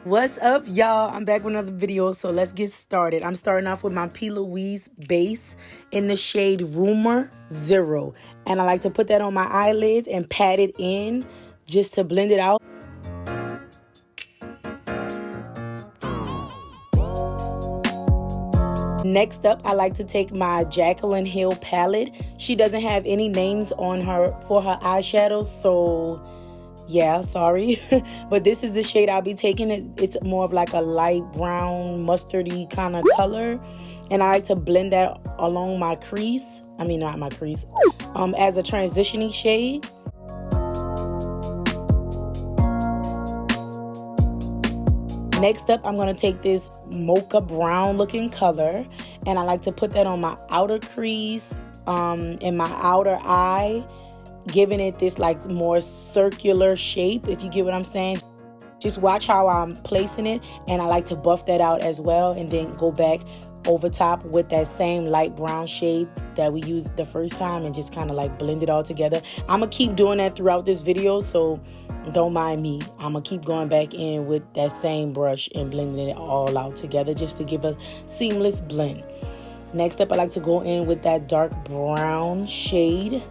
What's up, y'all? I'm back with another video, so let's get started. I'm starting off with my P. Louise base in the shade Rumor 0. And I like to put that on my eyelids and pat it in just to blend it out. Next up, I like to take my Jaclyn Hill palette. She doesn't have any names on her for her eyeshadows, so yeah, sorry. But this is the shade I'll be taking. It's more of like a light brown, mustardy kind of color. And I like to blend that along my crease. I mean, not my crease. As a transitioning shade. Next up, I'm going to take this mocha brown looking color. And I like to put that on my outer crease, in my outer eye, giving it this like more circular shape, if you get what I'm saying. Just watch how I'm placing it, and I like to buff that out as well, and then go back over top with that same light brown shade that we used the first time and just kind of like blend it all together. I'm gonna keep doing that throughout this video, so don't mind me. I'm gonna keep going back in with that same brush and blending it all out together just to give a seamless blend. Next up, I like to go in with that dark brown shade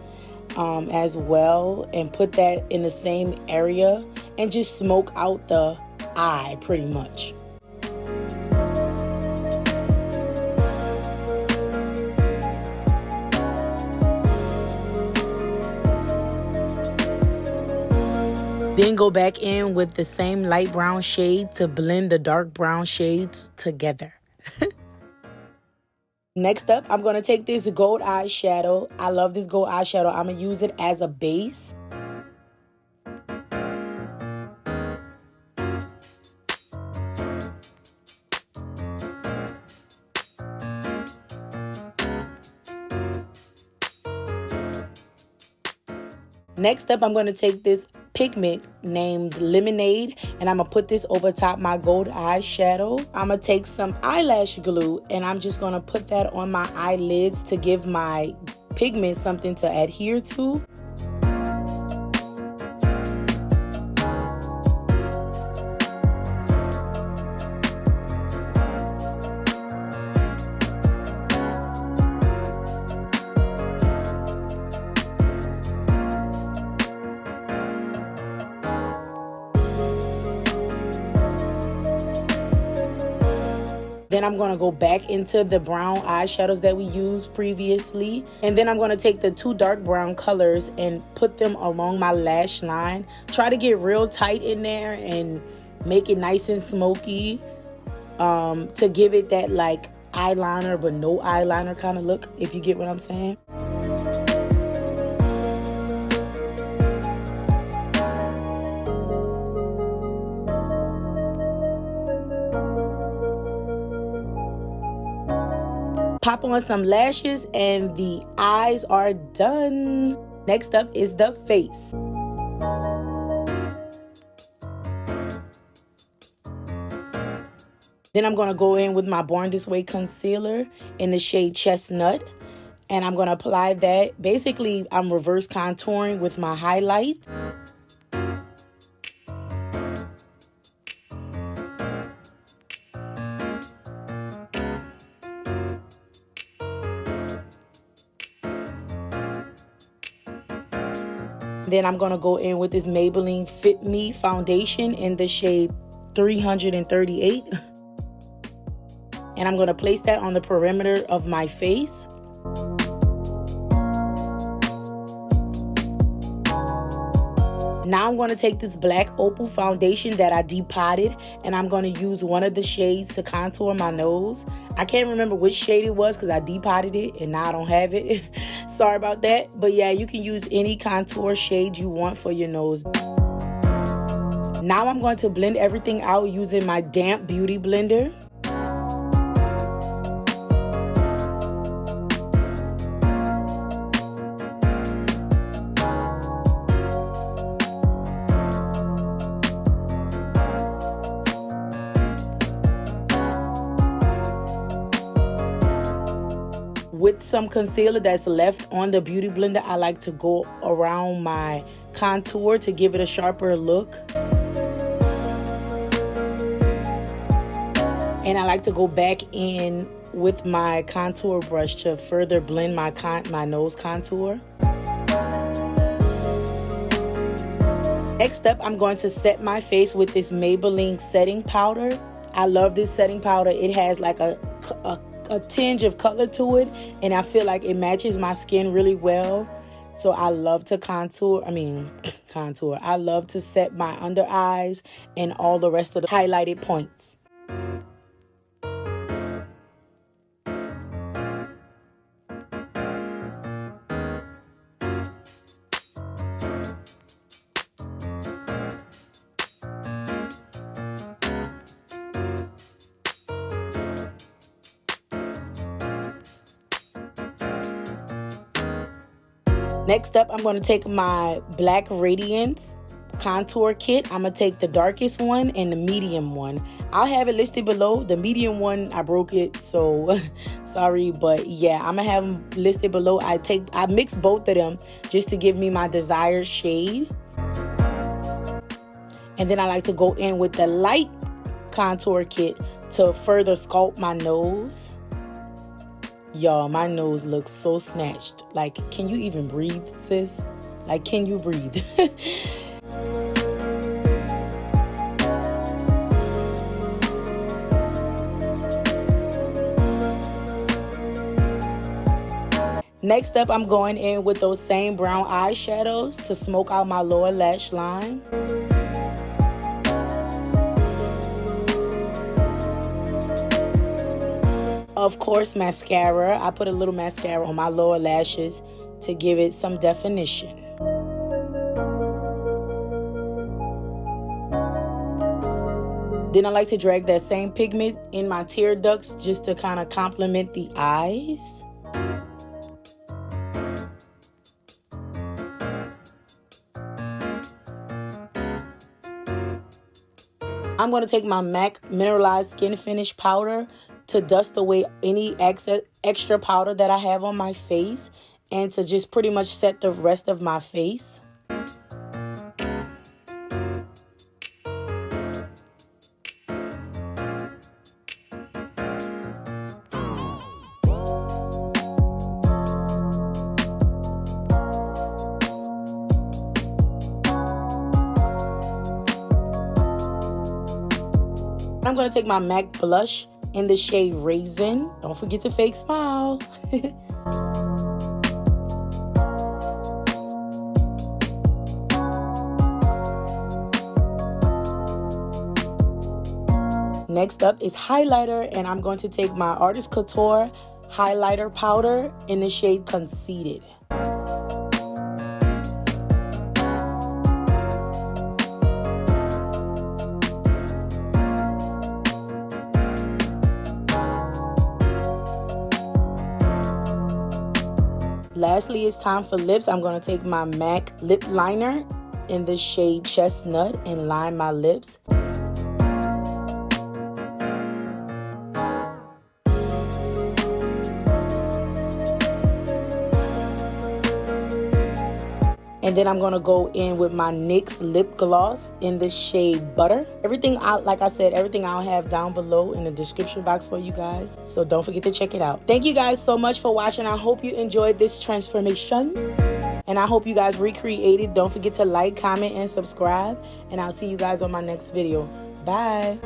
as well, and put that in the same area and just smoke out the eye pretty much. Then go back in with the same light brown shade to blend the dark brown shades together. Next up, I'm going to take this gold eyeshadow. I love this gold eyeshadow. I'm going to use it as a base. Next up, I'm going to take this pigment named Lemonade, and I'm going to put this over top my gold eyeshadow. I'm going to take some eyelash glue, and I'm just going to put that on my eyelids to give my pigment something to adhere to. Then I'm going to go back into the brown eyeshadows that we used previously. And then I'm going to take the two dark brown colors and put them along my lash line. Try to get real tight in there and make it nice and smoky, to give it that like eyeliner but no eyeliner kind of look, if you get what I'm saying. Pop on some lashes and the eyes are done. Next up is the face. Then I'm going to go in with my Born This Way concealer in the shade Chestnut. And I'm going to apply that. Basically, I'm reverse contouring with my highlight. Then I'm going to go in with this Maybelline Fit Me foundation in the shade 338. And I'm going to place that on the perimeter of my face. Now I'm going to take this black opal foundation that I depotted, and I'm going to use one of the shades to contour my nose. I can't remember which shade it was because I depotted it and now I don't have it. Sorry about that. But yeah, you can use any contour shade you want for your nose. Now I'm going to blend everything out using my damp beauty blender. With some concealer that's left on the beauty blender, I like to go around my contour to give it a sharper look. And I like to go back in with my contour brush to further blend my nose contour. Next up, I'm going to set my face with this Maybelline setting powder. I love this setting powder. It has like a tinge of color to it, and I feel like it matches my skin really well. So I love to contour. I love to set my under eyes and all the rest of the highlighted points. Next up, I'm going to take my Black Radiance contour kit. I'm going to take the darkest one and the medium one. I'll have it listed below. The medium one, I broke it, so sorry. But yeah, I'm going to have them listed below. I mix both of them just to give me my desired shade. And then I like to go in with the light contour kit to further sculpt my nose. Y'all, my nose looks so snatched. Like, can you even breathe, sis? Like, can you breathe? Next up, I'm going in with those same brown eyeshadows to smoke out my lower lash line. Of course, mascara. I put a little mascara on my lower lashes to give it some definition. Then I like to drag that same pigment in my tear ducts just to kind of complement the eyes. I'm going to take my MAC Mineralized Skin Finish powder to dust away any extra powder that I have on my face and to just pretty much set the rest of my face. I'm going to take my MAC blush in the shade Raisin. Don't forget to fake smile. Next up is highlighter, and I'm going to take my Artist Couture highlighter powder in the shade Conceited. Lastly, it's time for lips. I'm going to take my MAC lip liner in the shade Chestnut and line my lips. And then I'm going to go in with my NYX lip gloss in the shade Butter. Everything, like I said, everything I'll have down below in the description box for you guys. So don't forget to check it out. Thank you guys so much for watching. I hope you enjoyed this transformation. And I hope you guys recreate it. Don't forget to like, comment, and subscribe. And I'll see you guys on my next video. Bye.